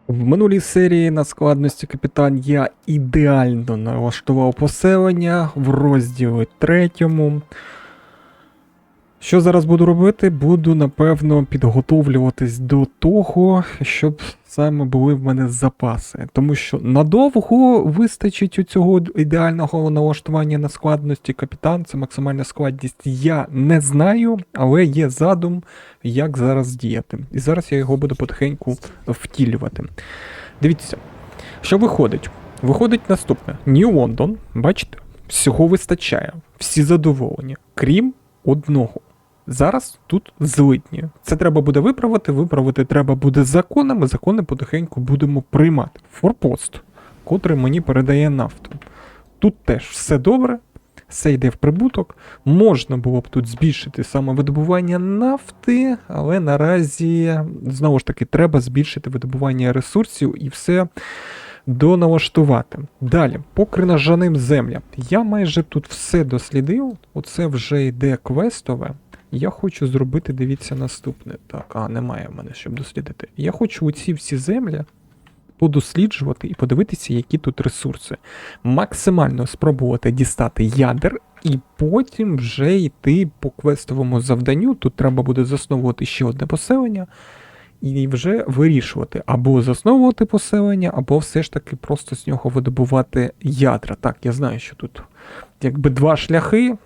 В минулій серії на складності капітан я ідеально налаштував поселення в розділі 3. Що зараз буду робити? Буду, напевно, підготовлюватись до того, щоб саме були в мене запаси. Тому що надовго вистачить у цього ідеального налаштування на складності капітан, це максимальна складність, я не знаю, але є задум, як зараз діяти. І зараз я його буду потихеньку втілювати. Дивіться, що виходить? Виходить наступне. Нью Лондон, бачите, всього вистачає, всі задоволені, крім одного. Зараз тут злидні. Це треба буде виправити. Виправити треба буде законами. Закони потихеньку будемо приймати. Форпост, котрий мені передає нафту. Тут теж все добре, все йде в прибуток. Можна було б тут збільшити саме видобування нафти, але наразі, знову ж таки, треба збільшити видобування ресурсів і все доналаштувати. Далі, по кринажаним землям. Я майже тут все дослідив. Оце вже йде квестове. Я хочу зробити, дивіться, наступне. Так, немає в мене, щоб дослідити. Я хочу оці всі землі подосліджувати і подивитися, які тут ресурси. Максимально спробувати дістати ядер і потім вже йти по квестовому завданню. Тут треба буде засновувати ще одне поселення і вже вирішувати, або засновувати поселення, або все ж таки просто з нього видобувати ядра. Так, я знаю, що тут якби два шляхи,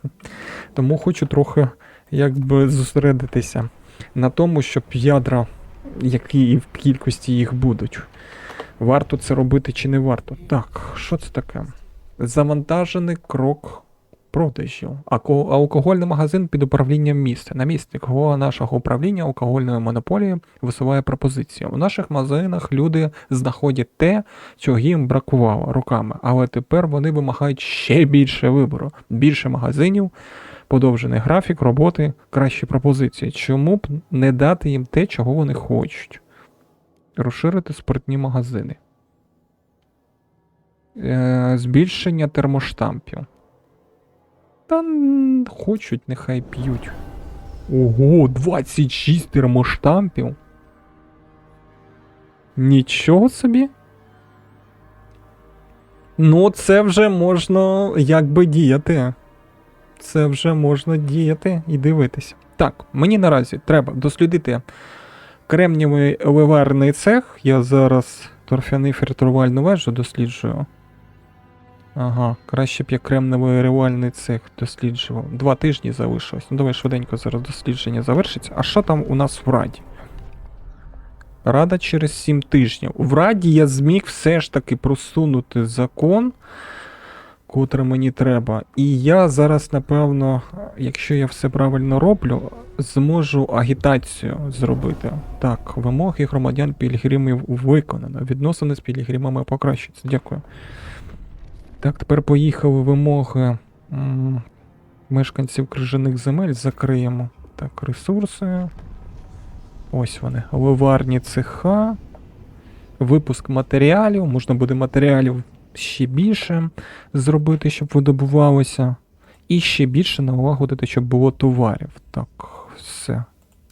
тому хочу трохи якби зосередитися на тому, щоб ядра, які в кількості їх будуть. Варто це робити чи не варто? Так, що це таке? Завантажений крок продажів. Алкогольний магазин під управлінням міста. Намісник голова нашого управління алкогольної монополії висуває пропозицію. У наших магазинах люди знаходять те, чого їм бракувало роками, але тепер вони вимагають ще більше вибору, більше магазинів, подовжений графік роботи, кращі пропозиції. Чому б не дати їм те, чого вони хочуть? Розширити спиртні магазини. Збільшення термоштампів. Та хочуть, нехай п'ють. Ого, 26 термоштампів. Нічого собі. Ну, це вже можна якби діяти. Це вже можна діяти і дивитися. Так, мені наразі треба дослідити кремнієвий ливарний цех. Я зараз торфяний фільтрувальну вежу досліджую. Ага, краще б я кремниєвий ливарний цех досліджував. 2 тижні залишилось. Ну давай швиденько зараз дослідження завершиться. А що там у нас в Раді? Рада через 7 тижнів. В Раді я зміг все ж таки просунути закон, котре мені треба. І я зараз, напевно, якщо я все правильно роблю, зможу агітацію зробити. Так, вимоги громадян пілігримів виконано. Відносини з пілігримами покращуються. Дякую. Так, тепер поїхали вимоги мешканців крижаних земель. Закриємо. Так, ресурси. Ось вони. Ливарні цеха. Випуск матеріалів. Можна буде матеріалів ще більше зробити, щоб видобувалося. І ще більше налагодити, щоб було товарів. Так, все.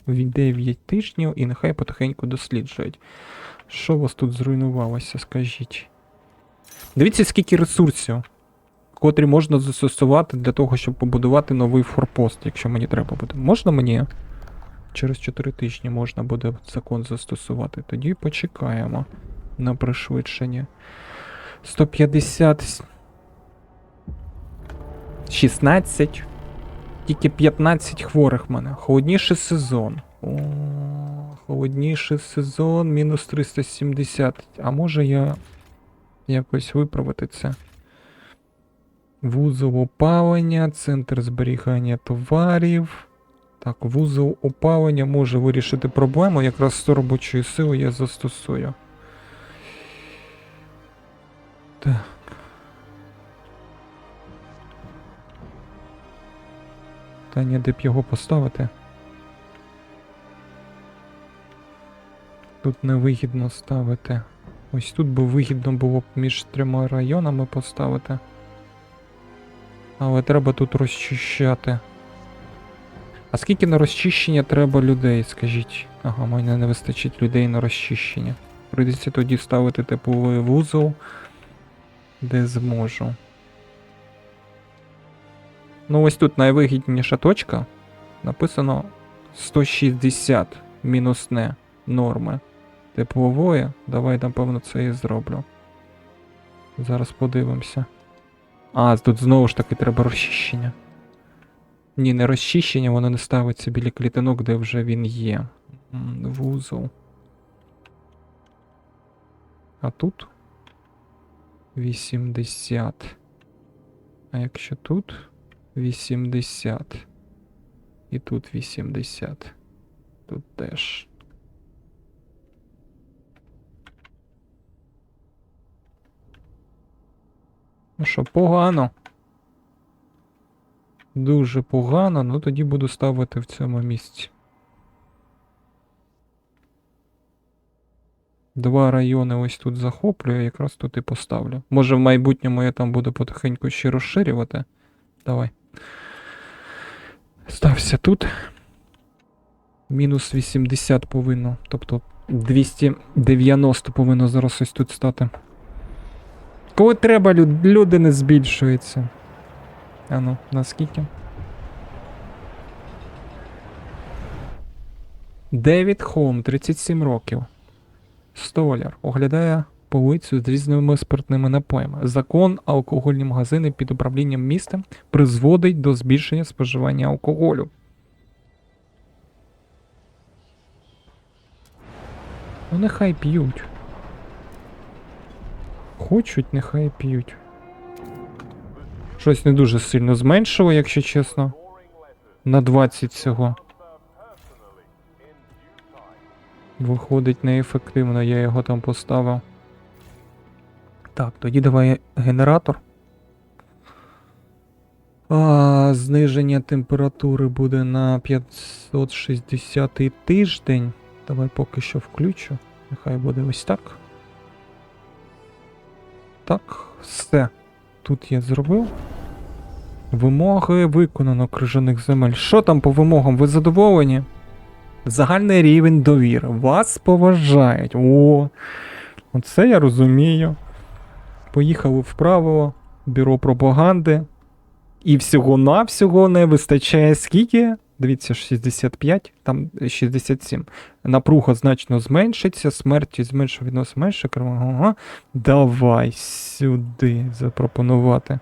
9 тижнів і нехай потихеньку досліджують. Що у вас тут зруйнувалося, скажіть? Дивіться, скільки ресурсів, котрі можна застосувати для того, щоб побудувати новий форпост, якщо мені треба буде. Можна мені? Через 4 тижні можна буде закон застосувати. Тоді почекаємо на пришвидшення. 150... 16. Тільки 15 хворих в мене. Холодніший сезон. О, холодніший сезон, мінус 370. А може я якось виправити це? Вузол опалення, центр зберігання товарів. Так, вузол опалення може вирішити проблему. Якраз 100 робочої сили я застосую. Так. Та ні, де б його поставити? Тут невигідно ставити. Ось тут би вигідно було б між 3 районами поставити. Але треба тут розчищати. А скільки на розчищення треба людей, скажіть? Ага, мене не вистачить людей на розчищення. Прийдеться тоді ставити тепловий вузол, де зможу. Ну ось тут найвигідніша точка. Написано 160 мінусне норми теплової. Давай, напевно, це і зроблю. Зараз подивимося. А, тут знову ж таки треба розчищення. Ні, не розчищення, воно не ставиться біля клітинок, де вже він є. Вузол. А тут 80. А якщо тут 80. І тут 80. Тут теж. Ну що, погано. Дуже погано, ну тоді буду ставити в цьому місці. Два райони ось тут захоплюю, якраз тут і поставлю. Може в майбутньому я там буду потихеньку ще розширювати. Давай. Стався тут. Мінус 80 повинно. Тобто 290 повинно зараз ось тут стати. Коли треба, люди не збільшуються. А ну, наскільки? Девід Холм, 37 років. Столяр. Оглядає полицю з різними спиртними напоями. Закон алкогольні магазини під управлінням міста призводить до збільшення споживання алкоголю. Ну нехай п'ють. Хочуть, нехай п'ють. Щось не дуже сильно зменшило, якщо чесно. На 20 всього. Виходить неефективно, я його там поставив. Так, тоді давай генератор. Зниження температури буде на 560 тиждень. Давай поки що включу. Нехай буде ось так. Так, все. Тут я зробив. Вимоги виконано крижаних земель. Що там по вимогам? Ви задоволені? Загальний рівень довіри. Вас поважають. О, оце я розумію. Поїхали вправо. Бюро пропаганди. І всього-навсього не вистачає скільки? Дивіться, 65, там 67. Напруга значно зменшиться, смертність зменшує відносно менше. Ага. Давай сюди запропонувати.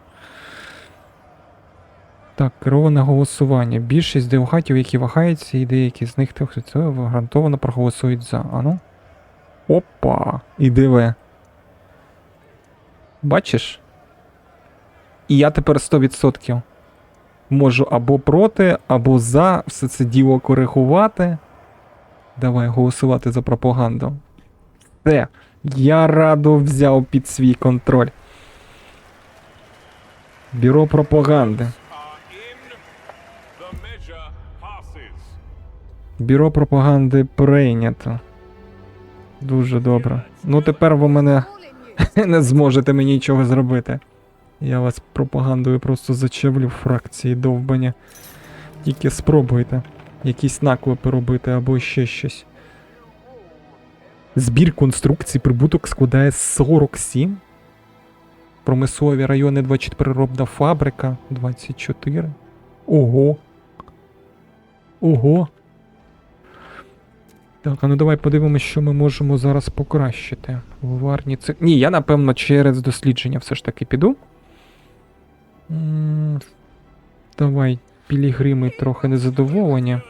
Так, кероване голосування. Більшість делегатів, які вагаються, і деякі з них гарантовано проголосують за. Ану. Опа! І диви. Бачиш? І я тепер 100% можу або проти, або за все це діло коригувати. Давай голосувати за пропаганду. Все. Я раду взяв під свій контроль. Бюро пропаганди. Бюро пропаганди прийнято. Дуже добре. Ну тепер ви мене не зможете мені нічого зробити. Я вас пропагандою просто зачавлю в фракції довбані. Тільки спробуйте якісь наклепи робити або ще щось. Збір конструкцій прибуток складає 47. Промислові райони 24, переробна фабрика 24. Ого. Ого. Так, а ну давай подивимось, що ми можемо зараз покращити. Варні це... Ні, я напевно через дослідження все ж таки піду. Давай, пілігрими трохи незадоволені.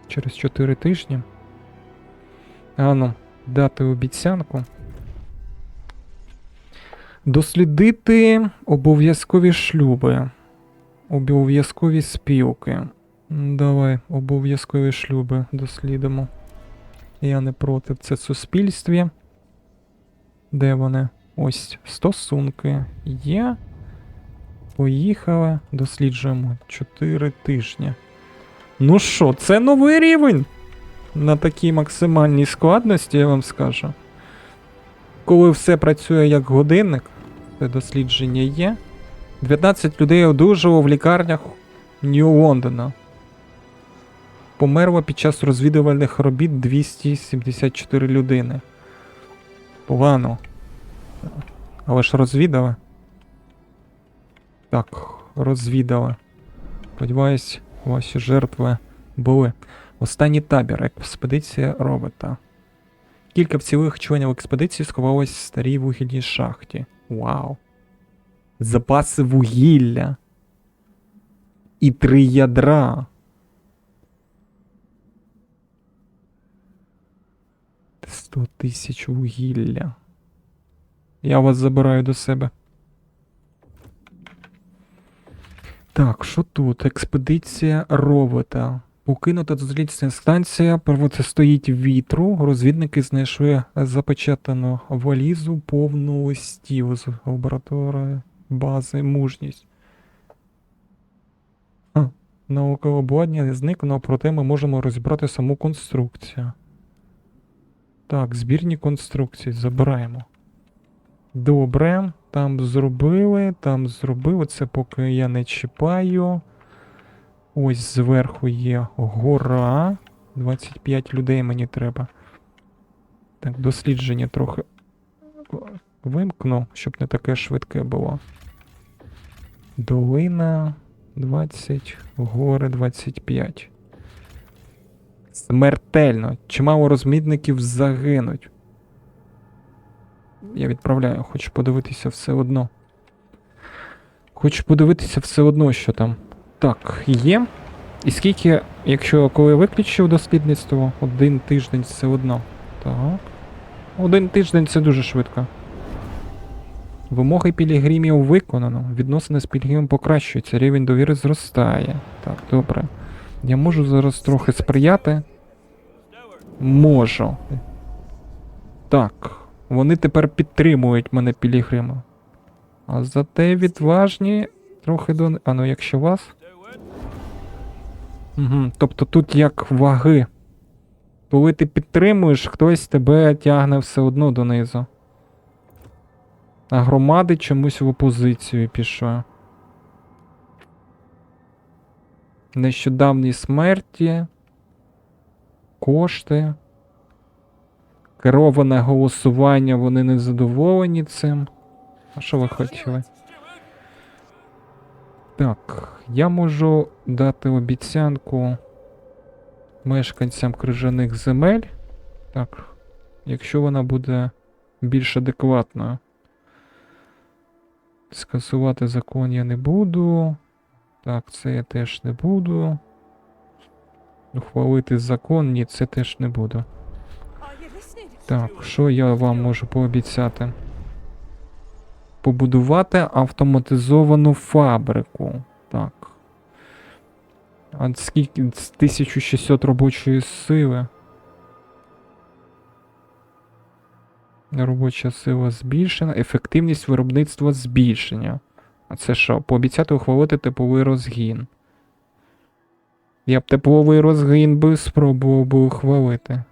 Через 4 тижні. Ану, дати обіцянку. Дослідити обов'язкові шлюби. Обов'язкові спілки. Давай, обов'язкові шлюби дослідимо. Я не проти. Це суспільстві. Де вони? Ось, стосунки є. Поїхали. Досліджуємо 4 тижні. Ну що, це новий рівень? На такій максимальній складності, я вам скажу. Коли все працює як годинник, це дослідження є. 19 людей одужало в лікарнях Нью-Лондона. Померло під час розвідувальних робіт 274 людини. Погано. Але ж розвідали. Так, розвідали. Сподіваюсь, ваші жертви були. Останній табір. Експедиція робота. Кілька вцілих членів експедиції сховалось в старій вугільній шахті. Вау. Запаси вугілля. І 3 ядра. 100 тисяч вугілля. Я вас забираю до себе. Так, що тут? Експедиція робота. Покинута дослідниця станція протистоїть вітру. Розвідники знайшли запечатану валізу повну листів з лабораторії бази мужність. Наукове обладнання зникло, проте ми можемо розібрати саму конструкцію. Так, збірні конструкції забираємо. Добре, там зробили, це поки я не чіпаю. Ось зверху є гора. 25 людей мені треба. Так, дослідження трохи вимкну, щоб не таке швидке було. Долина 20, гори 25. Смертельно. Чимало розмітників загинуть. Я відправляю, хочу подивитися все одно. Хочу подивитися все одно, що там. Так, є. І скільки, якщо коли виключив дослідництво, 1 тиждень все одно. Так. 1 тиждень це дуже швидко. Вимоги пілігримів виконано. Відносини з пілігримом покращуються, рівень довіри зростає. Так, добре. Я можу зараз трохи сприяти. Можу. Так. Вони тепер підтримують мене пілігрими. А зате відважні трохи до... А ну якщо вас? Угу. Тобто тут як ваги. Коли ти підтримуєш, хтось тебе тягне все одно донизу. А громади чомусь в опозицію пішли. Нещодавні смерті. Кошти. Кероване голосування, вони не задоволені цим. А що ви хотіли? Так, я можу дати обіцянку мешканцям крижаних земель. Так, якщо вона буде більш адекватною. Скасувати закон я не буду. Так, це я теж не буду. Ухвалити закон, ні, це теж не буду. Так, що я вам можу пообіцяти? Побудувати автоматизовану фабрику. Так. А скільки? 1600 робочої сили. Робоча сила збільшена. Ефективність виробництва збільшення. А це що? Пообіцяти ухвалити тепловий розгін. Я б тепловий розгін би спробував би ухвалити.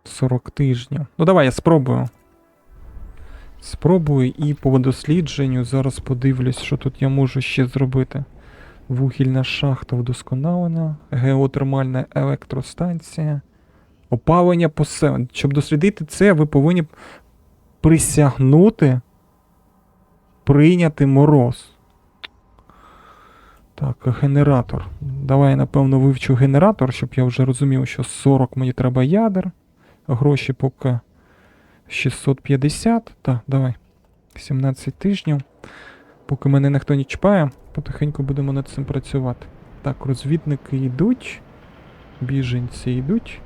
40 тижнів. Ну давай я спробую. Спробую і по дослідженню зараз подивлюсь, що тут я можу ще зробити. Вугільна шахта вдосконалена. Геотермальна електростанція. Опалення поселення. Щоб дослідити це, ви повинні присягнути прийняти мороз. Так, генератор. Давай я, напевно, вивчу генератор, щоб я вже розумів, що 40 мені треба ядер. Гроші поки 650. Так, давай. 17 тижнів. Поки мене ніхто не чіпає, потихеньку будемо над цим працювати. Так, розвідники йдуть. Біженці йдуть.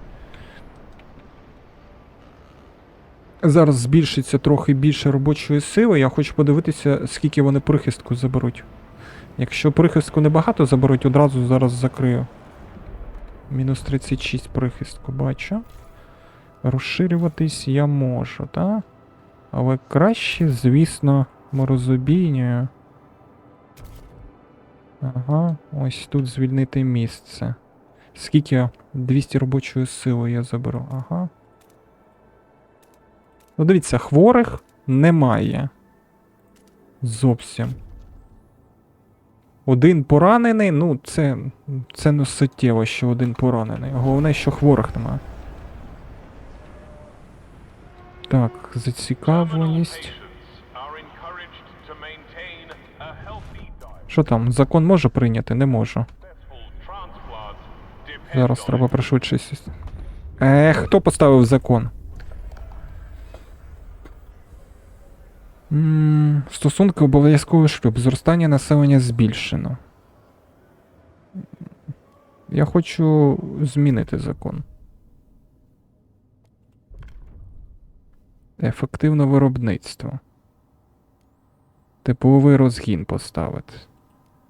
Зараз збільшиться трохи більше робочої сили. Я хочу подивитися, скільки вони прихистку заберуть. Якщо прихистку небагато заберуть, одразу зараз закрию. Мінус 36 прихистку, бачу. Розширюватись я можу, так? Але краще, звісно, морозобійнею. Ага, ось тут звільнити місце. Скільки? 200 робочої сили я заберу. Ага. Ну, дивіться, хворих немає. Зовсім. Один поранений, ну, це не суттєво, що один поранений. Головне, що хворих немає. Так, зацікавленість. Що там, закон може прийняти? Не можу. Зараз треба пришвидшитись. Хто поставив закон? Стосунки обов'язковий шлюб. Зростання населення збільшено. Я хочу змінити закон. Ефективне виробництво. Тепловий розгін поставити.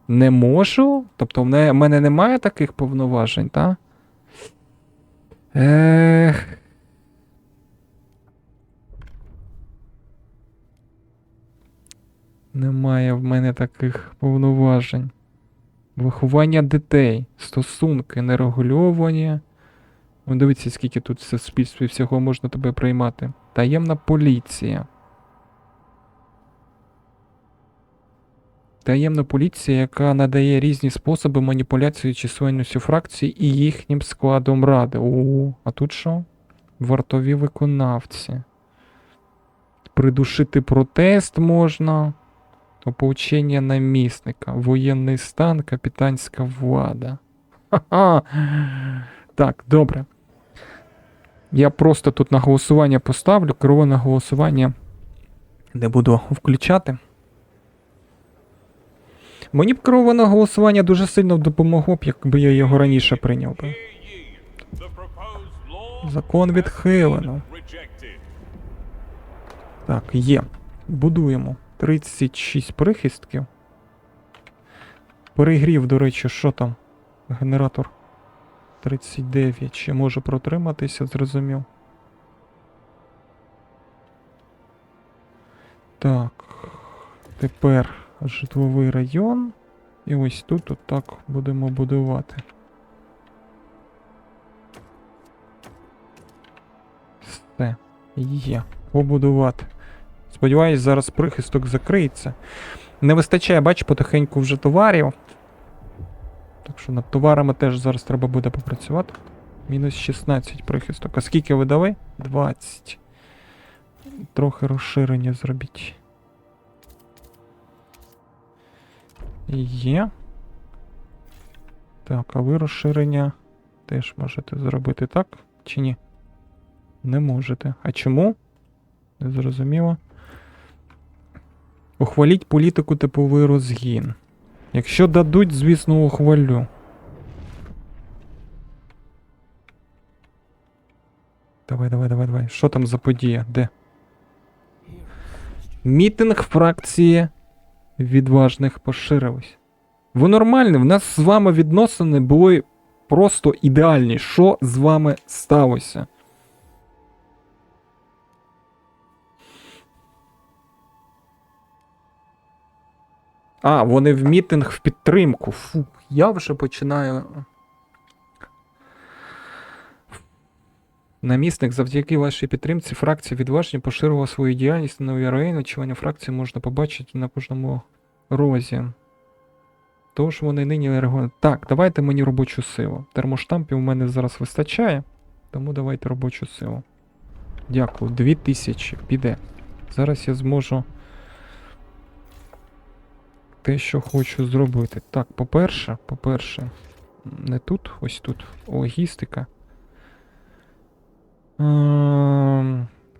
Не можу? Тобто в мене немає таких повноважень, так? Немає в мене таких повноважень. Виховання дітей, стосунки нерегульовані. Ну, дивіться, скільки тут в суспільстві всього можна тебе приймати. Таємна поліція. Таємна поліція, яка надає різні способи маніпуляції чисельністю фракцій і їхнім складом ради. А тут що? Вартові виконавці. Придушити протест можна. Ополчення намісника. Воєнний стан, капітанська влада. Ха-ха! Так, добре. Я просто тут на голосування поставлю. Кероване голосування не буду включати. Мені б кероване голосування дуже сильно допомогло б, якби я його раніше прийняв би. Закон відхилено. Так, є. Будуємо. 36 прихистків. Перегрів, до речі, що там? Генератор 39. Чи може протриматися, зрозумів. Так. Тепер житловий район. І ось тут отак будемо будувати. Все. Є. Побудувати. Сподіваюсь, зараз прихисток закриється. Не вистачає, бач, потихеньку вже товарів. Так що над товарами теж зараз треба буде попрацювати. Мінус 16 прихисток. А скільки ви дали? 20. Трохи розширення зробіть. Є. Так, а ви розширення теж можете зробити, так? Чи ні? Не можете. А чому? Не зрозуміло. Ухваліть політику тепловий розгін. Якщо дадуть, звісно, ухвалю. Давай. Що там за подія? Де? Мітинг фракції відважних поширився. Ви нормальні? В нас з вами відносини були просто ідеальні. Що з вами сталося? А, вони в мітинг в підтримку. Фу, я вже починаю. Намісник, завдяки вашій підтримці, фракція відважні поширила свою діяльність на нові райони. Членів фракції можна побачити на кожному розі. Тож вони нині регулюють. Так, давайте мені робочу силу. Термоштампів у мене зараз вистачає, тому давайте робочу силу. Дякую, 2000, піде. Зараз я зможу те, що хочу зробити. Так, по-перше, не тут, ось тут. Логістика.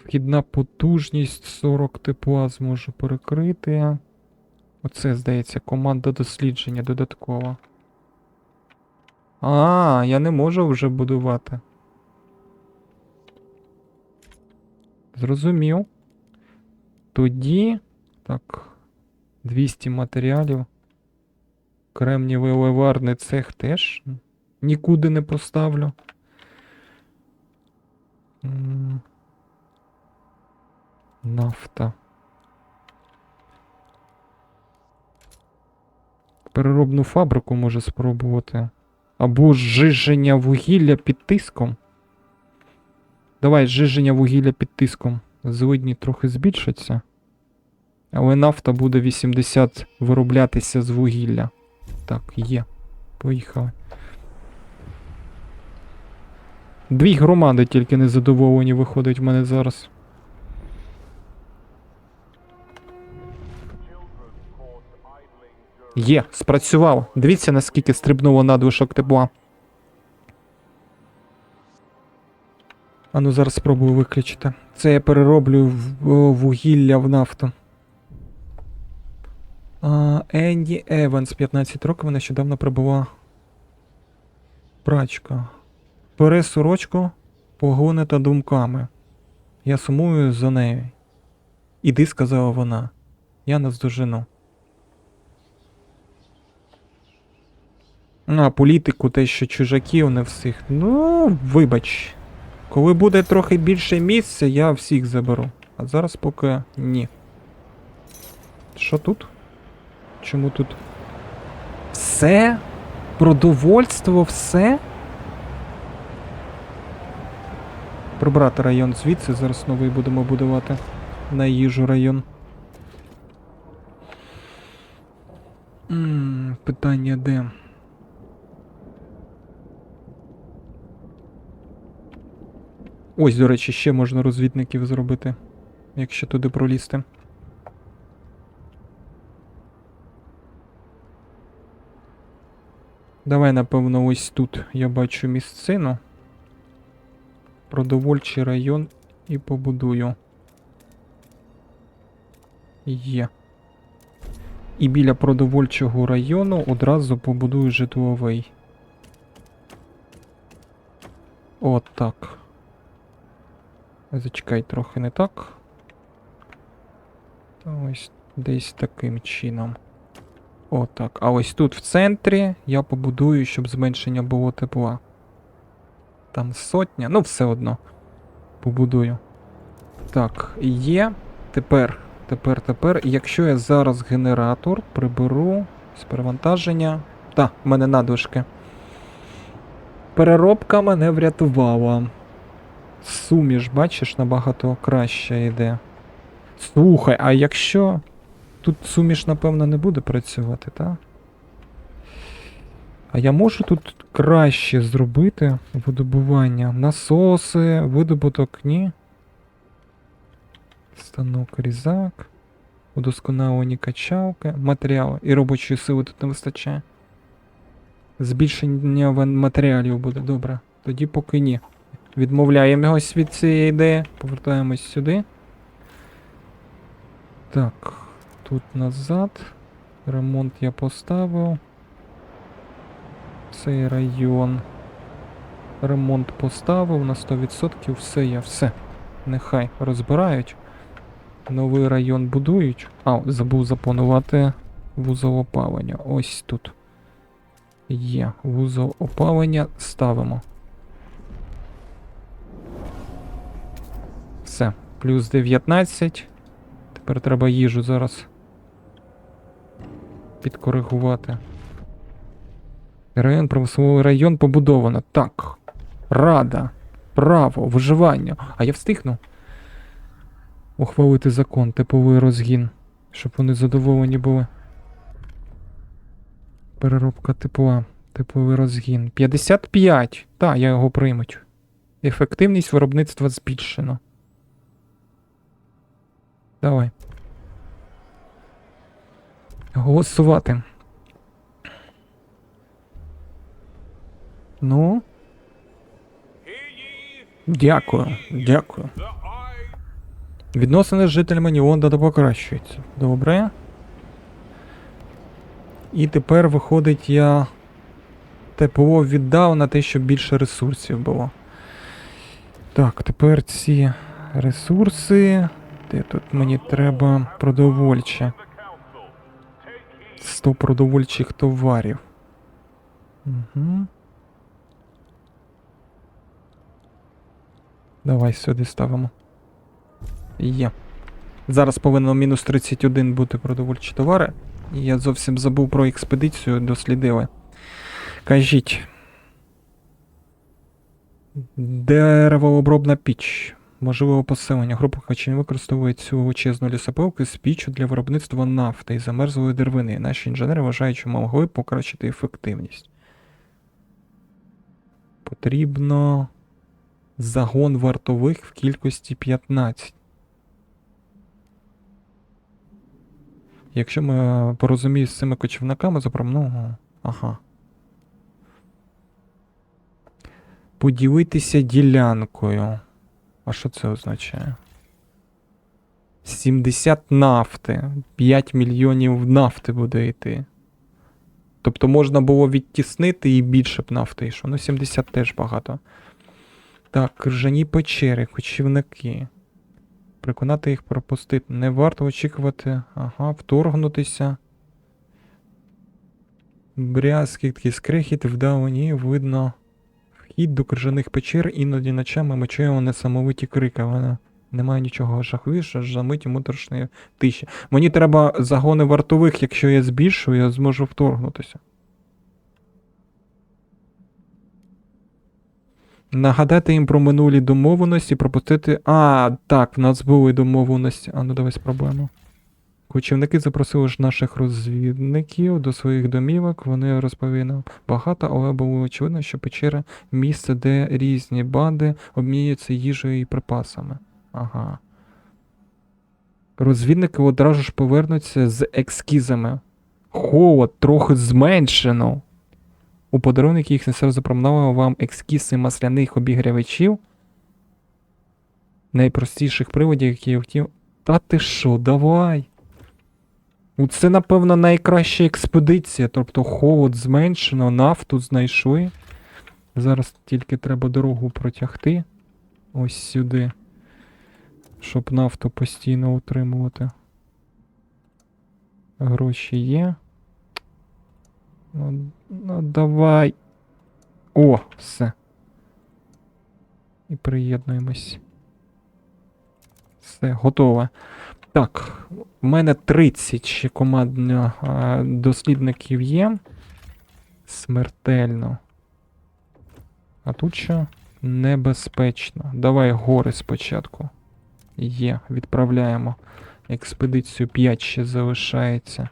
Вхідна потужність 40 тепла зможу перекрити. Оце, здається, команда дослідження додаткова. Я не можу вже будувати. Зрозумів. Тоді, так, 200 матеріалів. Кремнієвий ливарний цех теж нікуди не поставлю. Нафта. Переробну фабрику може спробувати. Або зжиження вугілля під тиском. Давай, зжиження вугілля під тиском. Злидні трохи збільшаться. Але нафта буде 80 вироблятися з вугілля. Так, є. Поїхали. 2 громади тільки незадоволені виходить в мене зараз. Є, спрацював. Дивіться, наскільки стрибнуло надлишок тепла. А ну зараз спробую виключити. Це я перероблю вугілля в нафту. Енді Еванс, 15 років, нещодавно прибула прачка. Бере сорочку, погонета думками. Я сумую за нею. Іди, сказала вона. Я наздожену. Політику, те, що чужаків не всіх. Ну, вибач. Коли буде трохи більше місця, я всіх заберу. А зараз поки ні. Що тут? Чому тут? Все? Продовольство, все? Прибрати район звідси, зараз новий будемо будувати. На їжу район. Питання де? Ось, до речі, ще можна розвідників зробити, якщо туди пролізти. Давай, напевно, ось тут я бачу місцину. Продовольчий район і побудую. Є. І біля продовольчого району одразу побудую житловий. От так. Зачекай, трохи не так. Ось десь таким чином. Отак. А ось тут в центрі я побудую, щоб зменшення було тепла. Там 100, ну все одно. Побудую. Так, є. Тепер. Якщо я зараз генератор приберу з перевантаження. Та, в мене надлишки. Переробка мене врятувала. Суміш, бачиш, набагато краще йде. Слухай, а якщо... Тут суміш, напевно, не буде працювати, так? А я можу тут краще зробити видобування? Насоси, видобуток, ні. Станок, різак. Удосконалені качалки. Матеріали. І робочої сили тут не вистачає. Збільшення матеріалів буде, добре. Тоді поки ні. Відмовляємось від цієї ідеї. Повертаємось сюди. Так. Тут назад. Ремонт я поставив. Цей район. Ремонт поставив на 100%. Все є, все. Нехай розбирають. Новий район будують. Забув запланувати вузол опалення. Ось тут. Є. Вузол опалення ставимо. Все. Плюс 19. Тепер треба їжу зараз підкоригувати. Промисловий район побудовано. Так. Рада. Право. Виживання. А я встигну ухвалити закон, типовий розгін. Щоб вони задоволені були. Переробка тепла. Типовий розгін. 55. Так, я його приймуть. Ефективність виробництва збільшено. Давай. Голосувати. Ну. Дякую. Дякую. Відносини з жителями Нілонда покращуються. Добре. І тепер, виходить, я тепло віддав на те, щоб більше ресурсів було. Так, тепер ці ресурси. Де тут мені треба продовольче? 100 продовольчих товарів. Угу. Давай сюди ставимо. Є. Зараз повинно мінус 31 бути продовольчі товари. І я зовсім забув про експедицію, дослідили. Кажіть. Деревообробна піч. Можливо поселення. Група Хачин використовує цю величезну лісопилку з піччю для виробництва нафти і замерзлої деревини. Наші інженери вважають, що могли покращити ефективність. Потрібно загон вартових в кількості 15. Якщо ми порозуміємо з цими кочівниками, запропонуємо. Ага. Поділитися ділянкою. А що це означає? 70 нафти. 5 мільйонів нафти буде йти. Тобто можна було відтіснити і більше б нафти йшло. Ну, 70 теж багато. Так, крижані печери, кочівники. Переконати їх пропустити. Не варто очікувати. Ага, вторгнутися. Брязкіт, такий скрехіт, вдалині видно. Вхід до крижаних печер, іноді ночами ми чуємо несамовиті крики. Вона немає нічого жахливішого, аж за мить моторошної тиші. Мені треба загони вартових, якщо я збільшую, я зможу вторгнутися. Нагадати їм про минулі домовленості, пропустити... А, так, в нас були домовленості. А ну давай спробуємо. Кочівники запросили ж наших розвідників до своїх домівок. Вони розповіли нам багато, але було очевидно, що печера – місце, де різні банди обмінюються їжею і припасами. Ага. Розвідники одразу ж повернуться з екскізами. Холод трохи зменшено. У подарунок їх несе запропонував вам екскізи масляних обігрівачів. Найпростіших приводів, які я хотів. Та ти що, давай. Це, напевно, найкраща експедиція. Тобто холод зменшено, нафту знайшли. Зараз тільки треба дорогу протягти. Ось сюди. Щоб нафту постійно утримувати. Гроші є. Ну давай. О, все. І приєднуємось. Все, готово. Так, в мене 30 ще командних дослідників є. Смертельно. А тут що? Небезпечно. Давай гори спочатку. Є, відправляємо. Експедицію 5 ще залишається.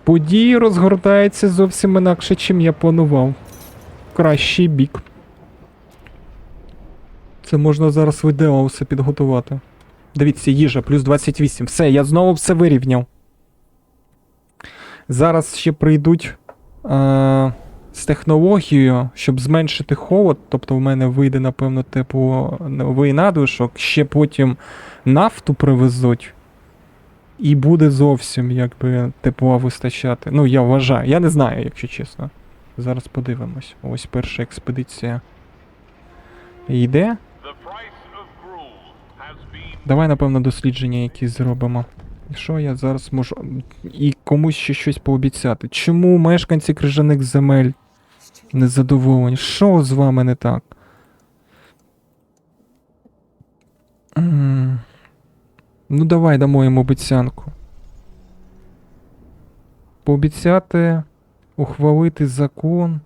Події розгортаються зовсім інакше, чим я планував. Кращий бік. Це можна зараз в ідеал все підготувати. Дивіться, їжа, плюс 28. Все, я знову все вирівняв. Зараз ще прийдуть з технологією, щоб зменшити холод. Тобто в мене вийде, напевно, тепловий надлишок. Ще потім нафту привезуть. І буде зовсім, якби, тепла вистачати. Ну, я вважаю. Я не знаю, якщо чесно. Зараз подивимось. Ось перша експедиція йде. Давай, напевно, дослідження якісь зробимо. Що я зараз можу... І комусь ще щось пообіцяти. Чому мешканці крижаних земель незадоволені? Що з вами не так? Ну давай дамо їм обіцянку. Пообіцяти ухвалити закон.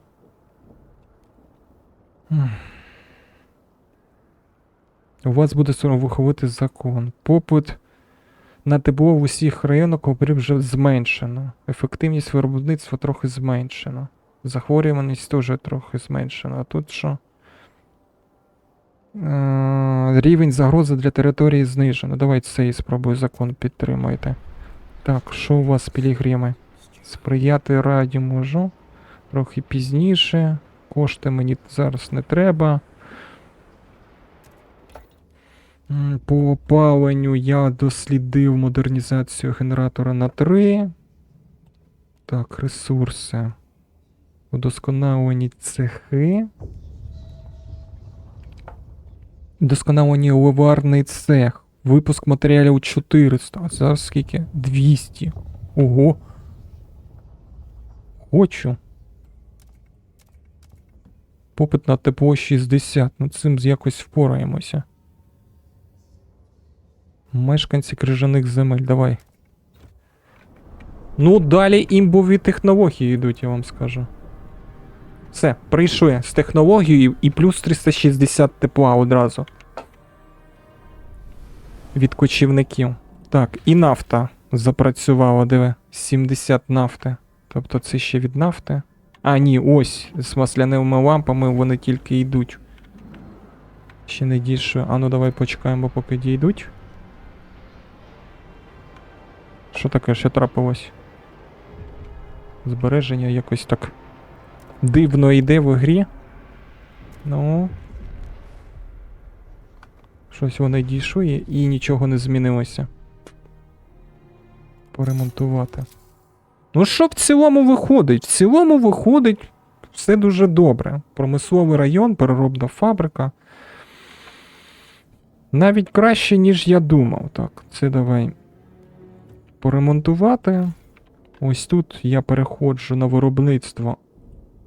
У вас буде ухвалити закон. Попит на тепло в усіх районах опорів вже зменшено. Ефективність виробництва трохи зменшено. Захворюваність теж трохи зменшена. А тут що? Рівень загрози для території знижено. Давайте цей спробую закон підтримайте. Так, що у вас, пілігрими? Сприяти раді можу. Трохи пізніше. Кошти мені зараз не треба. По опаленню я дослідив модернізацію генератора на 3. Так, ресурси. Удосконалені цехи. Удосконалені ливарний цех. Випуск матеріалів 400. А зараз скільки? 200. Ого. Хочу. Попит на тепло 60. Ну цим якось впораємося. Мешканці крижаних земель, давай. Ну, далі імбові технології йдуть, я вам скажу. Все, прийшли з технологією і плюс 360 тепла одразу. Від кочівників. Так, і нафта запрацювала, диви. 70 нафти. Тобто це ще від нафти. А, ні, ось, з масляними лампами вони тільки йдуть. Ще не дійшли. А ну давай почекаємо, поки дійдуть. Що таке, що трапилось? Збереження якось так дивно йде в грі. Ну. Щось воно дійшує і нічого не змінилося. Поремонтувати. Ну що в цілому виходить? В цілому виходить все дуже добре. Промисловий район, переробна фабрика. Навіть краще, ніж я думав. Так, це давай поремонтувати. Ось тут я переходжу на виробництво.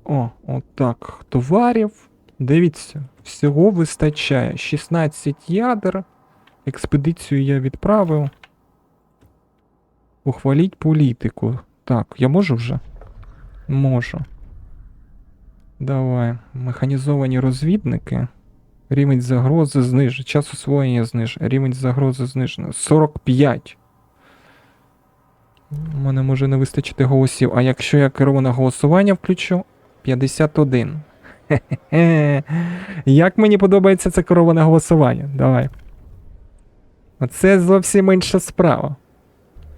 О, отак. Товарів. Дивіться, всього вистачає. 16 ядер. Експедицію я відправив. Ухваліть політику. Так, я можу вже? Можу. Давай. Механізовані розвідники. Рівень загрози знижено. Час освоєння знижено. Рівень загрози знижено. 45. У мене може не вистачити голосів. А якщо я кероване голосування включу? 51. Хе-хе-хе. Як мені подобається це кероване голосування. Давай. Оце зовсім інша справа.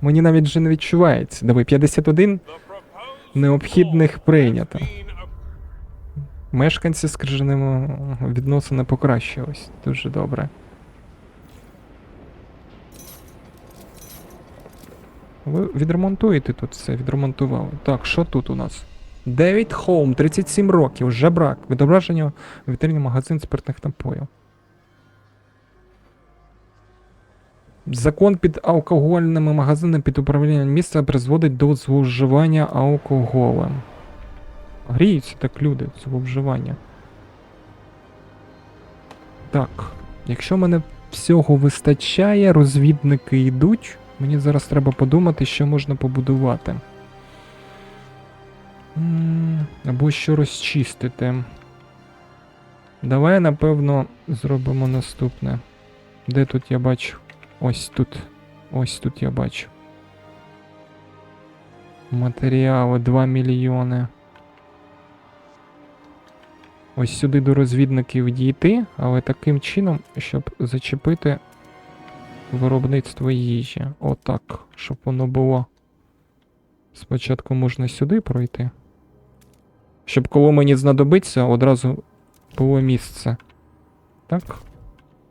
Мені навіть вже не відчувається. Давай, 51 необхідних прийнято. Мешканці з крижаними відносини покращились. Дуже добре. Ви відремонтуєте тут все, відремонтували. Так, що тут у нас? Девід Холм, 37 років, жебрак. Відображення у вітрині магазин спиртних напоїв. Закон під алкогольними магазинами під управлінням міста призводить до зловживання алкоголем. Гріються так люди, зловживання. Так, якщо мене всього вистачає, розвідники йдуть. Мені зараз треба подумати, що можна побудувати. Або що розчистити. Давай, напевно, зробимо наступне. Де тут я бачу? Ось тут. Ось тут я бачу. Матеріали 2 мільйони. Ось сюди до розвідників дійти, але таким чином, щоб зачепити виробництво їжі. Отак, щоб воно було. Спочатку можна сюди пройти. Щоб коли мені знадобиться, одразу було місце. Так.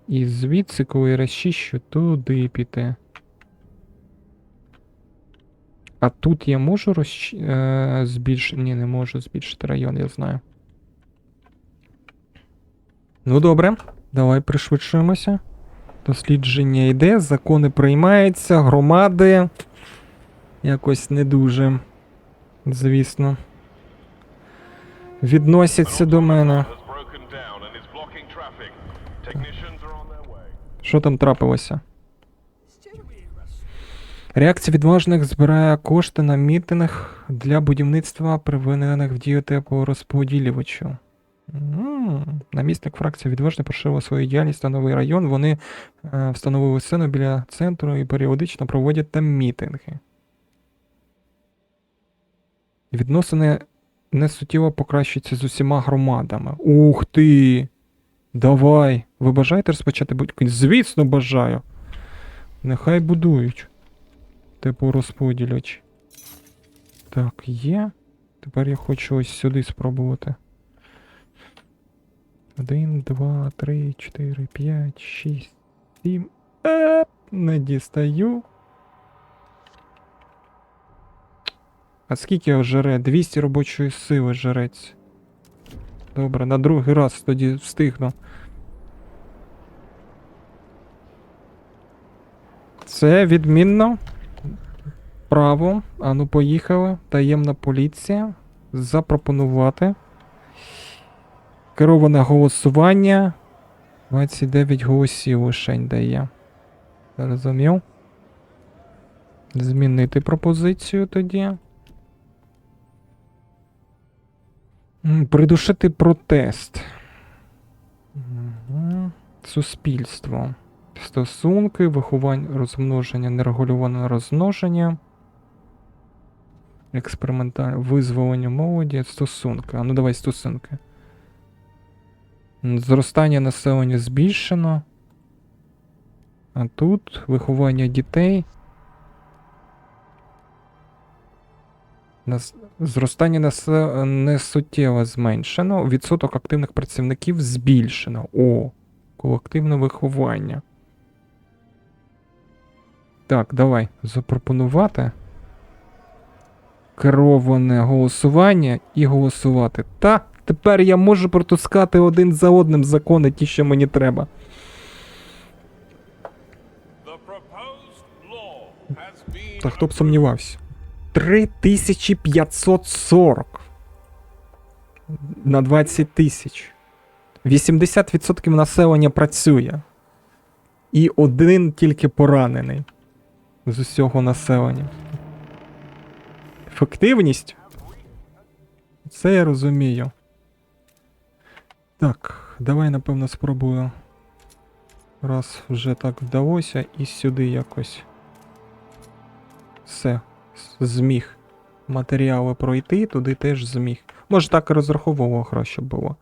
І звідси, коли я розчищу, туди піти. А тут я можу збільшити? Ні, не можу збільшити район, я знаю. Ну добре, давай пришвидшуємося. Дослідження йде, закони приймаються, громади якось не дуже, звісно, відносяться до мене. Що там трапилося? Реакція відважних збирає кошти на мітинг для будівництва привинених в дію теплорозподілювачу. Намісник фракції відважний поширив свою діяльність на новий район. Вони встановили сцену біля центру і періодично проводять там мітинги. Відносини несуттєво покращуються з усіма громадами. Ух ти! Давай! Ви бажаєте розпочати будь-який? Звісно, бажаю! Нехай будують. Теплорозподіляч. Так, є. Тепер я хочу ось сюди спробувати. 1, 2, 3, 4, 5, 6, 7. Не дістаю. А скільки жере? 200 робочої сили жерець. Добре, на другий раз тоді встигну. Це відмінно. Право. Ану, поїхали. Таємна поліція. Запропонувати. Кероване голосування. 29 голосів лишень дає. Розумів? Змінити пропозицію тоді. Придушити протест. Суспільство. Стосунки, виховання, розмноження, нерегульоване розмноження. Експериментальне визволення молоді, стосунки. А ну давай стосунки. Зростання населення збільшено. А тут виховання дітей. Зростання несуттєво зменшено, відсоток активних працівників збільшено. О, колективне виховання. Так, давай запропонувати кероване голосування і голосувати. Та, тепер я можу протискати один за одним закони, ті, що мені треба. Та хто б сумнівався. 3540 на 20 тисяч. 80% населення працює. І один тільки поранений з усього населення. Ефективність? Це я розумію. Так, давай, напевно, спробую. Раз вже так вдалося, і сюди якось. Все. Зміг матеріали пройти, туди теж зміг. Може, так і розраховував краще було.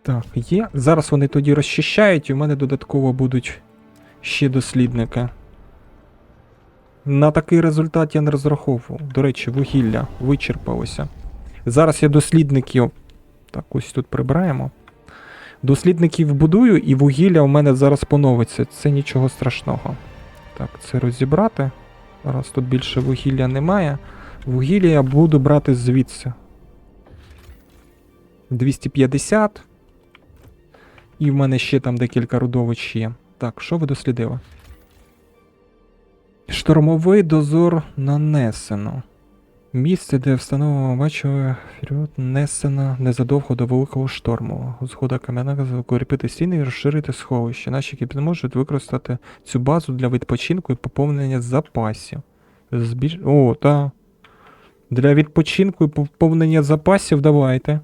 Так, є. Зараз вони тоді розчищають, і в мене додатково будуть ще дослідники. На такий результат я не розраховував. До речі, вугілля вичерпалося. Зараз я дослідників... Так, ось тут прибираємо. Дослідників будую, і вугілля у мене зараз поновиться. Це нічого страшного. Так, це розібрати. Раз тут більше вугілля немає. Вугілля я буду брати звідси. 250. І в мене ще там декілька родовищ є. Так, що ви дослідили? Штормовий дозор нанесено. Місце, де встановлено бачили, вперед несено незадовго до великого шторму. Згода кам'яна укріпити стіни і розширити сховище. Наші екіпи можуть використати цю базу для відпочинку і поповнення запасів. О, та. Для відпочинку і поповнення запасів давайте.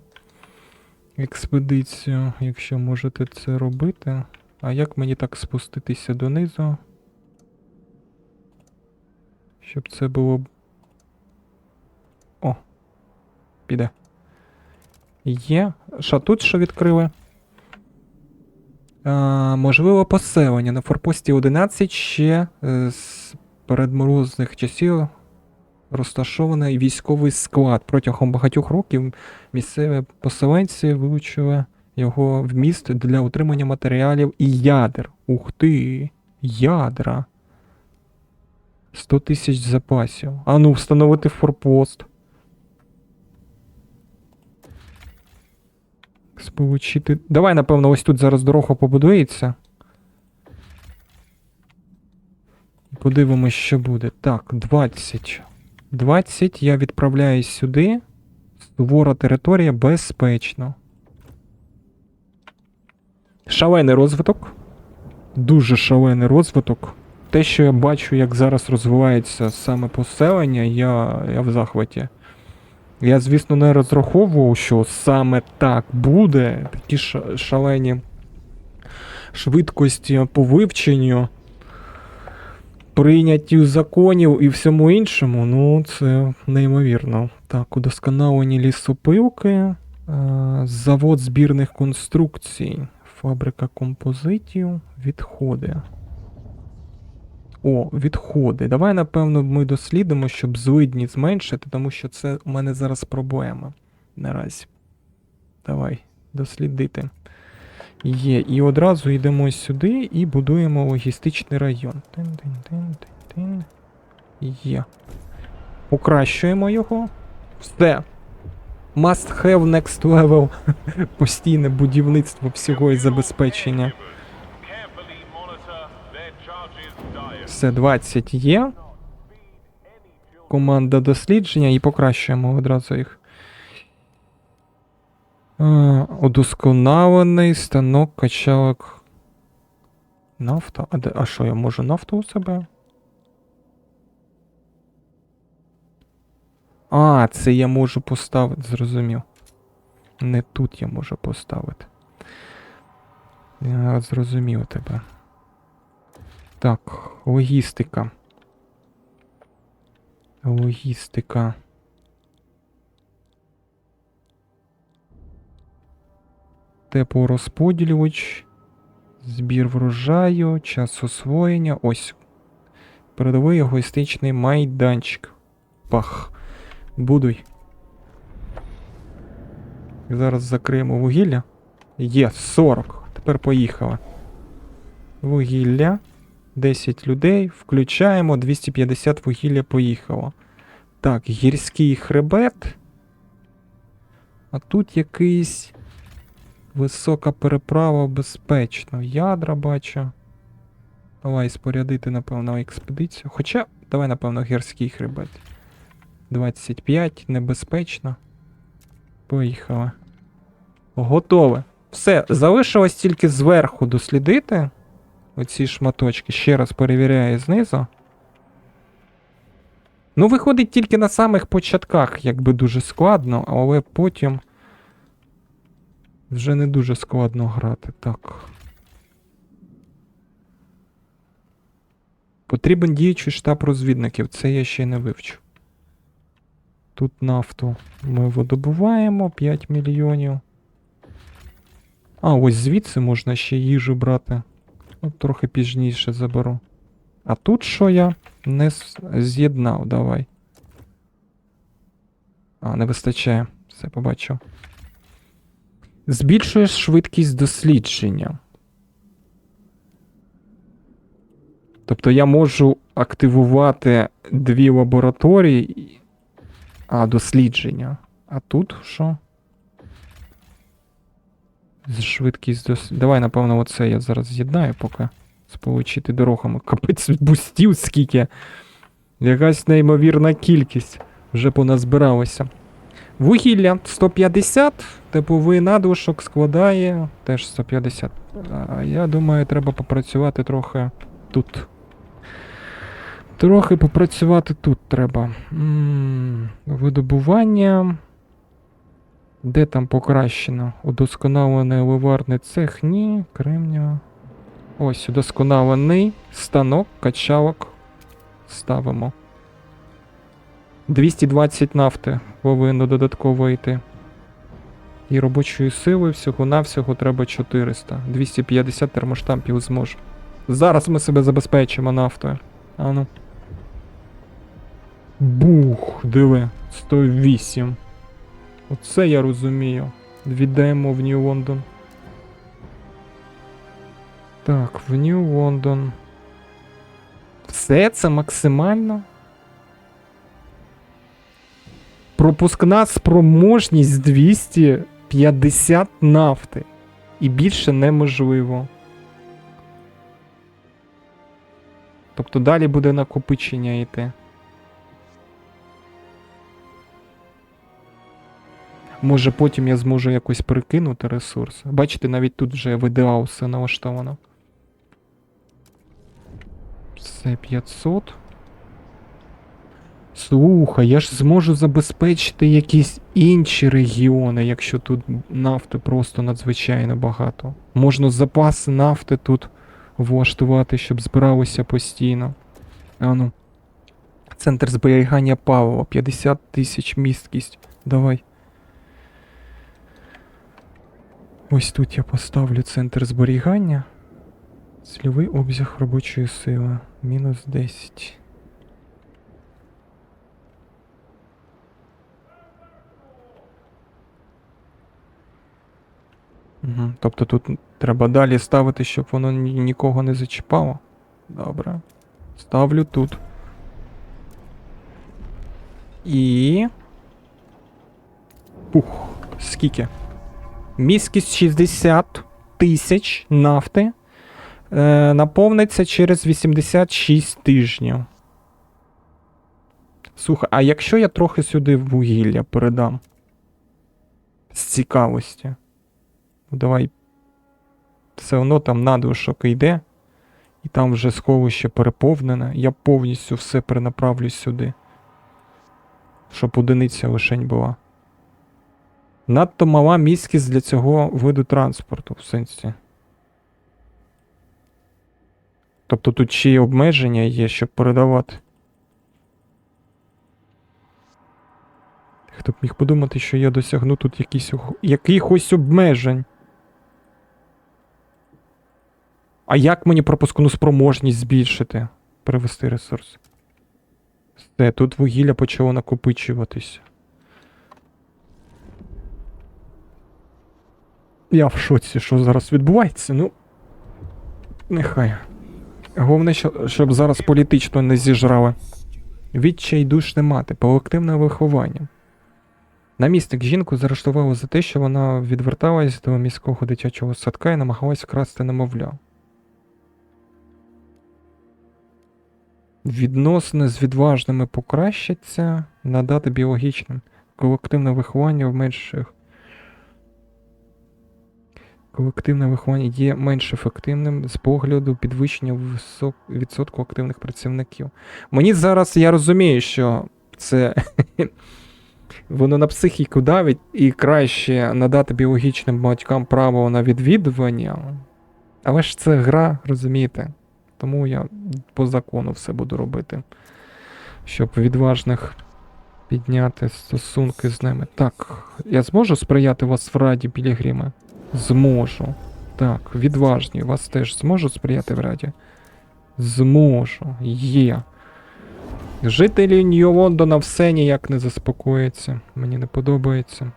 Експедицію, якщо можете це робити. А як мені так спуститися донизу? Щоб це було... О, піде. Є. Що тут, що відкрили? Можливо, поселення. На форпості 11 ще з передморозних часів розташований військовий склад. Протягом багатьох років місцеві поселенці вилучили його вміст для утримання матеріалів і ядер. Ух ти! Ядра! 100 тисяч запасів. А ну, встановити форпост. Сполучити. Давай, напевно, ось тут зараз дорога побудується. Подивимось, що буде. Так, 20. 20 я відправляю сюди. Сувора територія безпечно. Шалений розвиток. Дуже шалений розвиток. Те, що я бачу, як зараз розвивається саме поселення, я в захваті. Я, звісно, не розраховував, що саме так буде. Такі шалені швидкості по вивченню, прийняттю законів і всьому іншому. Ну, це неймовірно. Так, удосконалені лісопилки, завод збірних конструкцій, фабрика композитів, відходи. О, відходи. Давай, напевно, ми дослідимо, щоб злидні зменшити, тому що це у мене зараз проблема наразі. Давай, дослідити. Є. І одразу йдемо сюди і будуємо логістичний район. Тин-тин-тин-тин-тин. Є. Покращуємо його. Все. Must have next level. Постійне будівництво всього і забезпечення. Все, 20 є. Команда дослідження і покращуємо одразу їх. Удосконалений станок качалок. Нафта? А що, я можу нафту у себе? А, це я можу поставити, зрозумів. Не тут я можу поставити. Я зрозумів тебе. Так, логістика. Логістика. Теплорозподілювач. Збір врожаю, час освоєння. Ось. Передовий егоїстичний майданчик. Пах. Будуй. Зараз закриємо вугілля. Є, 40. Тепер поїхали. Вугілля. 10 людей. Включаємо. 250 вугілля поїхало. Так, гірський хребет. А тут якийсь висока переправа безпечно. Ядра бачу. Давай спорядити, напевно, експедицію. Хоча, давай, напевно, гірський хребет. 25, небезпечно. Поїхали. Готове. Все, залишилось тільки зверху дослідити. Оці шматочки. Ще раз перевіряю знизу. Ну, виходить тільки на самих початках, якби дуже складно, але потім вже не дуже складно грати. Так. Потрібен діючий штаб розвідників. Це я ще не вивчу. Тут нафту ми видобуваємо 5 мільйонів. А, ось звідси можна ще їжу брати. Ну, трохи пізніше заберу. А тут що я не з'єднав, давай. А, не вистачає. Все, побачив. Збільшуєш швидкість дослідження. Тобто я можу активувати 2 лабораторії. А, дослідження. А тут що? Швидкість дослідження. Давай, напевно, оце я зараз з'єднаю, поки сполучити дорогами. Капець бустів скільки. Якась неймовірна кількість. Вже поназбиралося. Вугілля 150. Тепловий надлишок складає теж 150. Я думаю, треба попрацювати трохи тут. Трохи попрацювати тут треба. Видобування. Де там покращено? Удосконалений ливарний цех? Ні. Кремнія. Ось, удосконалений станок, качалок. Ставимо. 220 нафти повинно додатково йти. І робочої сили всього-навсього треба 400. 250 термоштампів зможу. Зараз ми себе забезпечимо нафтою. Ану. Бух, диви. 108. Оце я розумію. Віддаємо в Нью-Лондон. Так, в Нью-Лондон. Все це максимально. Пропускна спроможність 250 нафти. І більше неможливо. Тобто далі буде накопичення йти. Може потім я зможу якось перекинути ресурси. Бачите, навіть тут вже ВДА все налаштовано. Все 500. Слухай, я ж зможу забезпечити якісь інші регіони, якщо тут нафти просто надзвичайно багато. Можна запаси нафти тут влаштувати, щоб збиралося постійно. Ану. Центр зберігання палива. 50 тисяч місткість. Давай. Ось тут я поставлю центр зберігання. Цільовий обсяг робочої сили. Мінус 10. Угу. Тобто тут треба далі ставити, щоб воно нікого не зачіпало. Добре. Ставлю тут. І... Пух. Скільки? Міськість 60 тисяч нафти. Наповниться через 86 тижнів. Слухай, а якщо я трохи сюди вугілля передам? З цікавості. Давай. Все одно там надлишок йде. І там вже сховище переповнене. Я повністю все перенаправлю сюди. Щоб одиниця лишень була. Надто мала міськість для цього виду транспорту, в сенсі. Тобто тут ще й обмеження є, щоб передавати. Хто б міг подумати, що я досягну тут якихось обмежень. А як мені пропускну спроможність збільшити? Перевести ресурс. Все, тут вугілля почало накопичуватись. Я в шоці, що зараз відбувається, ну. Нехай. Головне, щоб зараз політично не зіжрали. Відчайдушне мати, колективне виховання. Намісник жінку заарештували за те, що вона відверталась до міського дитячого садка і намагалась вкрасти немовля. Відносини з відважними покращаться, надати біологічним. Колективне виховання в менших. Колективне виховання є менш ефективним з погляду підвищення відсотку активних працівників. Мені зараз, я розумію, що це воно на психіку давить і краще надати біологічним батькам право на відвідування. Але ж це гра, розумієте? Тому я по закону все буду робити, щоб відважних підняти стосунки з ними. Так, я зможу сприяти вас в Раді, Пілігриме? Зможу. Так, відважні, вас теж зможу сприяти в Раді? Зможу. Є. Жителі Нью-Лондона все ніяк не заспокоїться. Мені не подобається.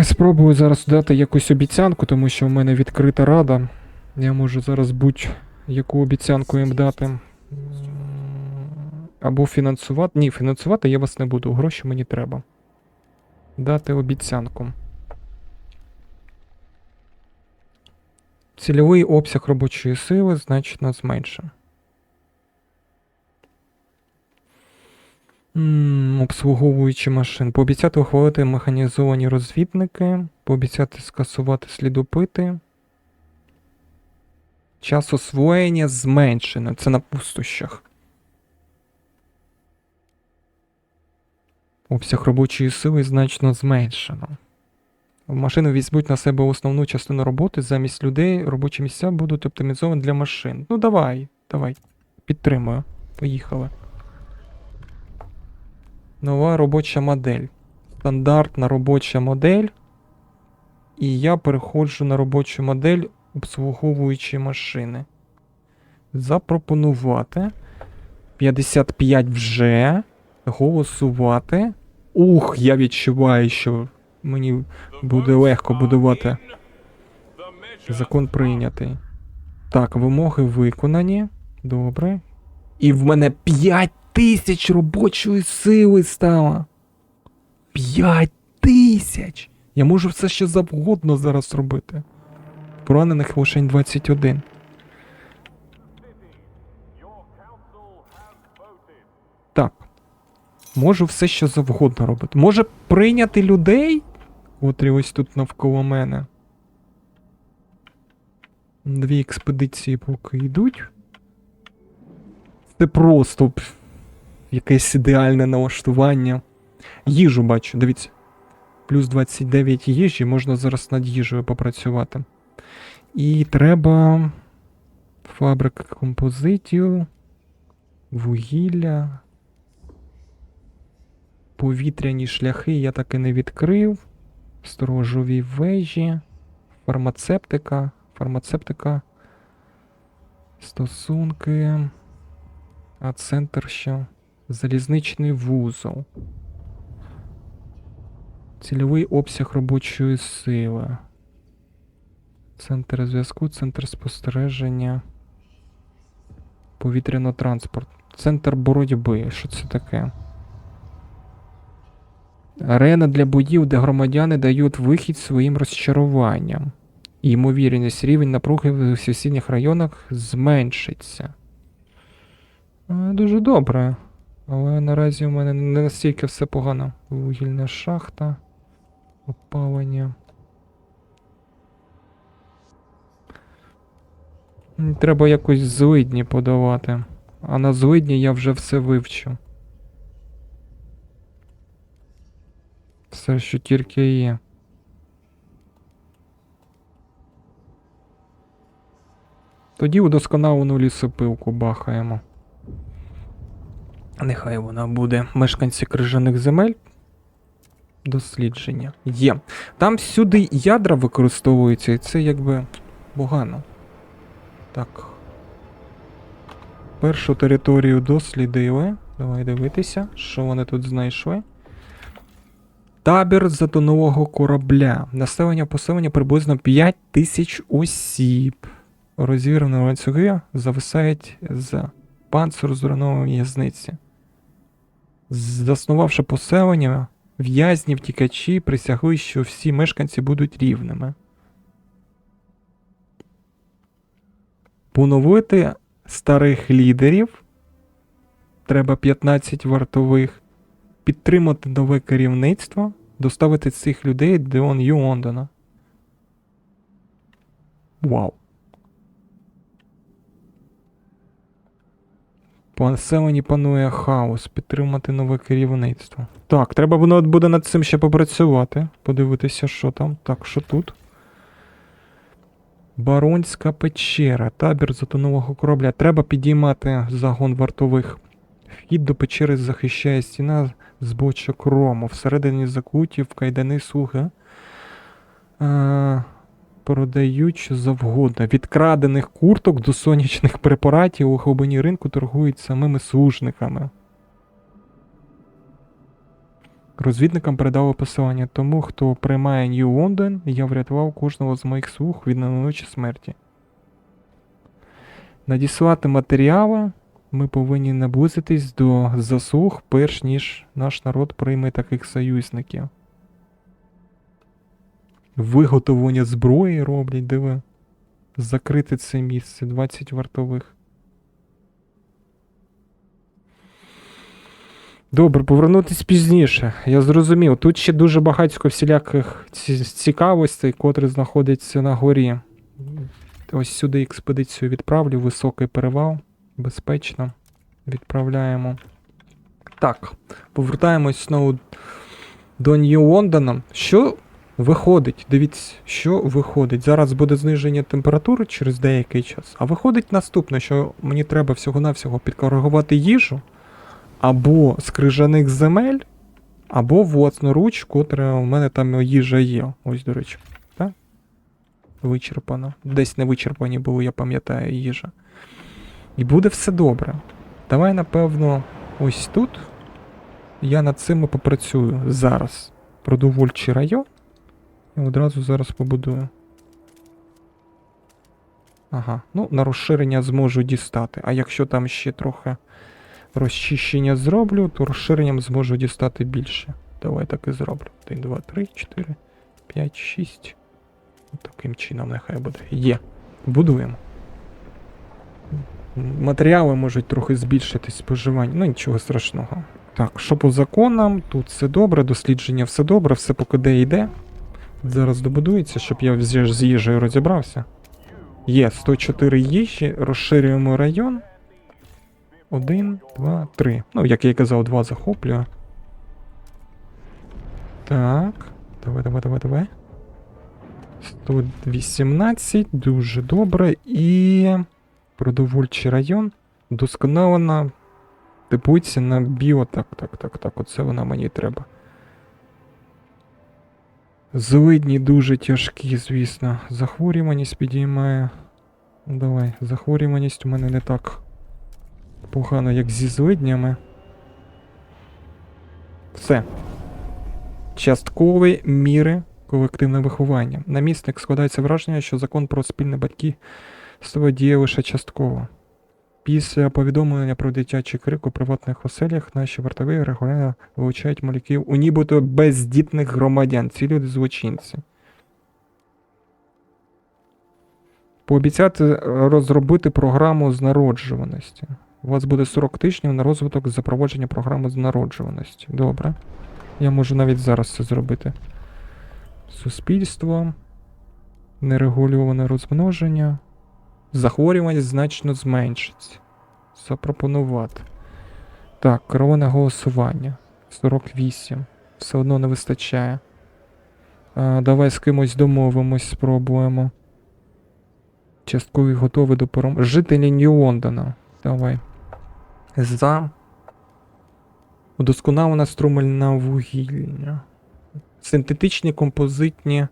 Спробую зараз дати якусь обіцянку, тому що в мене відкрита рада. Я можу зараз будь-яку обіцянку їм дати. Або фінансувати. Ні, фінансувати я вас не буду. Гроші мені треба. Дати обіцянку. Цільовий обсяг робочої сили значно зменшено. Обслуговуючи машин. Пообіцяти ухвалити механізовані розвідники. Пообіцяти скасувати слідопити. Час освоєння зменшено. Це на пустощах. Обсяг робочої сили значно зменшено. Машини візьмуть на себе основну частину роботи. Замість людей робочі місця будуть оптимізовані для машин. Ну давай. Підтримую. Поїхали. Нова робоча модель. Стандартна робоча модель. І я переходжу на робочу модель обслуговуючі машини. Запропонувати. 55 вже. Голосувати. Ух, я відчуваю, що мені буде легко будувати. Закон прийнятий. Так, вимоги виконані. Добре. І в мене 5000 робочої сили стало. 5000! Я можу все що завгодно зараз робити. Поранених лише 21. Так. Можу все що завгодно робити. Може прийняти людей, котрі ось тут навколо мене. 2 експедиції поки йдуть. Це просто якесь ідеальне налаштування. Їжу бачу, дивіться. Плюс 29 їжі, можна зараз над їжею попрацювати. І треба фабрика композитів, вугілля, повітряні шляхи я так і не відкрив, сторожові вежі, фармацевтика, стосунки, а центр що? Залізничний вузол. Цільовий обсяг робочої сили. Центр зв'язку, центр спостереження. Повітряно-транспорт. Центр боротьби. Що це таке? Арена для боїв, де громадяни дають вихід своїм розчаруванням. І ймовірність рівень напруги в сусідніх районах зменшиться. Дуже добре. Але наразі у мене не настільки все погано. Вугільна шахта. Опалення. Треба якось злидні подавати. А на злидні я вже все вивчу. Все, що тільки є. Тоді удосконалену лісопилку бахаємо. Нехай вона буде. Мешканці крижаних земель. Дослідження. Є. Там всюди ядра використовуються, і це якби погано. Так. Першу територію дослідили. Давай дивитися, що вони тут знайшли. Табір затонулого корабля. Населення поселення приблизно 5000 осіб. Розірвані ланцюги зависають з панциру зруйнованої в'язниці. Заснувавши поселення, в'язні втікачі присягли, що всі мешканці будуть рівними. Поновити старих лідерів. Треба 15 вартових. Підтримати нове керівництво. Доставити цих людей до Нью-Лондона. Вау. По населенні панує хаос. Підтримати нове керівництво. Так, треба буде над цим ще попрацювати. Подивитися, що там. Так, що тут? Баронська печера. Табір затонулого корабля. Треба підіймати загон вартових. Вхід до печери захищає стіна з бочок рому. Всередині закуті в кайдани слуги продають що завгодно. Від крадених курток до сонячних препаратів у глибині ринку торгують самими служниками. Розвідникам передали посилання тому, хто приймає Нью-Лондон, я врятував кожного з моїх слуг від неминучої смерті. Надіслати матеріали. Ми повинні наблизитись до заслуг, перш ніж наш народ прийме таких союзників. Виготовлення зброї роблять, диви. Закрити це місце, 20 вартових. Добре, повернутись пізніше. Я зрозумів, тут ще дуже багатько всіляких цікавостей, котрі знаходяться на горі. Ось сюди експедицію відправлю, високий перевал. Безпечно. Відправляємо. Так, повертаємось знову до Нью-Лондона. Що виходить? Дивіться, що виходить. Зараз буде зниження температури через деякий час. А виходить наступне, що мені треба всього-навсього підкоригувати їжу, або з крижаних земель, або власноруч, котра у мене там їжа є. Ось, до речі. Так? Вичерпано. Десь не вичерпані були, я пам'ятаю, їжа. І буде все добре. Давай, напевно, ось тут я над цим і попрацюю зараз. Продовольчий район. І одразу зараз побудую. Ага, ну на розширення зможу дістати. А якщо там ще трохи розчищення зроблю, то розширенням зможу дістати більше. Давай так і зроблю. 1, 2, 3, 4, 5, 6. Таким чином нехай буде. Є. Будуємо. Матеріали можуть трохи збільшити споживання. Ну нічого страшного. Так, що по законам? Тут все добре, дослідження все добре, все поки де йде. Зараз добудується, щоб я з їжею розібрався. Є 104 їжі, розширюємо район. 1, 2, 3. Ну, як я і казав, 2 захоплюю. Так, давай. 118, дуже добре. І продовольчий район досконалено типується на біо. Так, оце вона мені треба. Злидні дуже тяжкі, звісно. Захворюваність підіймає. Давай, захворюваність у мене не так погано, як зі злиднями. Все. Часткові міри колективне виховання. Намісник складається враження, що закон про спільне батьківство діє лише частково. Після повідомлення про дитячий крик у приватних оселях наші вартові регулярно вилучають малюків у нібито бездітних громадян. Ці люди злочинці. Пообіцяти розробити програму з народжуваності. У вас буде 40 тижнів на розвиток запровадження програми з народжуваності. Добре. Я можу навіть зараз це зробити. Суспільство. Нерегульоване розмноження. Захворюваність значно зменшиться. Запропонувати. Так, кероване голосування. 48. Все одно не вистачає. Давай з кимось домовимось, спробуємо. Частково готові до жителі Нью-Лондона. Давай. За. Удосконалена струмельна вугілля. Синтетичні композитні.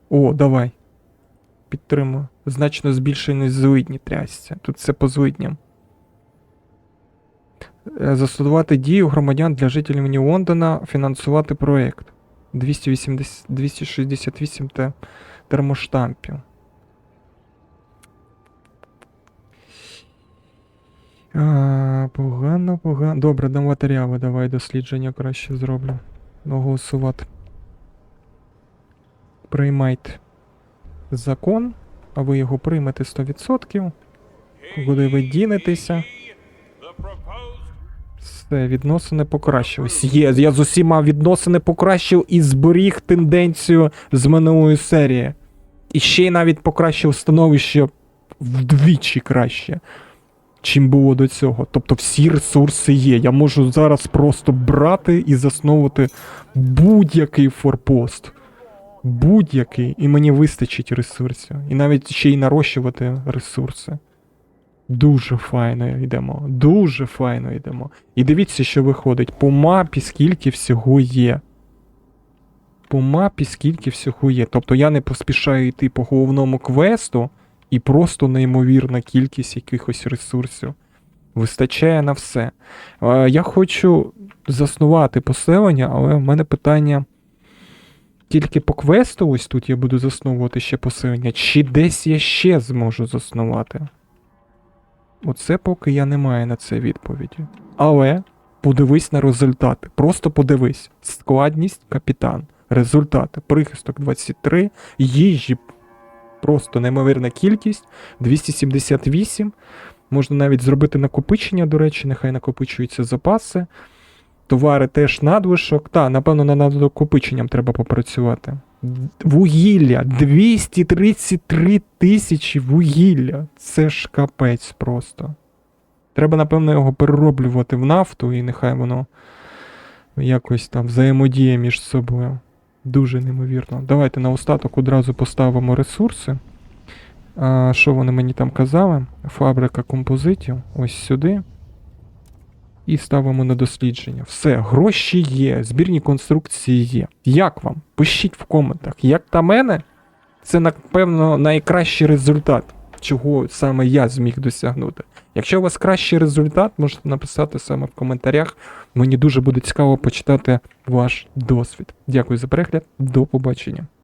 О, давай. Підтримую. Значно збільшені злидні трясся. Тут все по злидням. Застосувати дію громадян для жителів Лондона, фінансувати проєкт. 268 термоштампів. Погано. Добре, на матеріали давай дослідження краще зроблю. Голосувати. Приймайте закон, а ви його приймете 100%. Куди ви дінетеся? Все, відносини покращились. Є, я з усіма відносини покращив і зберіг тенденцію з минулої серії. І ще й навіть покращив становище вдвічі краще, чим було до цього. Тобто всі ресурси є. Я можу зараз просто брати і засновувати будь-який форпост. Будь-який. І мені вистачить ресурсів. І навіть ще й нарощувати ресурси. Дуже файно йдемо. Дуже файно йдемо. І дивіться, що виходить. По мапі скільки всього є. По мапі скільки всього є. Тобто я не поспішаю йти по головному квесту, і просто неймовірна кількість якихось ресурсів. Вистачає на все. Я хочу заснувати поселення, але в мене питання тільки по квесту, ось тут я буду засновувати ще поселення, чи десь я ще зможу заснувати? Оце поки я не маю на це відповіді. Але подивись на результати. Просто подивись. Складність капітан. Результати. Прихисток 23. Їжі просто неймовірна кількість. 278. Можна навіть зробити накопичення, до речі, нехай накопичуються запаси. Товари теж надлишок. Та, напевно, над накопиченням треба попрацювати. Вугілля. 233 тисячі вугілля. Це ж капець просто. Треба, напевно, його перероблювати в нафту, і нехай воно якось там взаємодіє між собою. Дуже неймовірно. Давайте на остаток одразу поставимо ресурси. Що вони мені там казали? Фабрика композитів. Ось сюди. І ставимо на дослідження. Все, гроші є, збірні конструкції є. Як вам? Пишіть в коментах. Як на мене, це, напевно, найкращий результат, чого саме я зміг досягнути. Якщо у вас кращий результат, можете написати саме в коментарях. Мені дуже буде цікаво почитати ваш досвід. Дякую за перегляд, до побачення.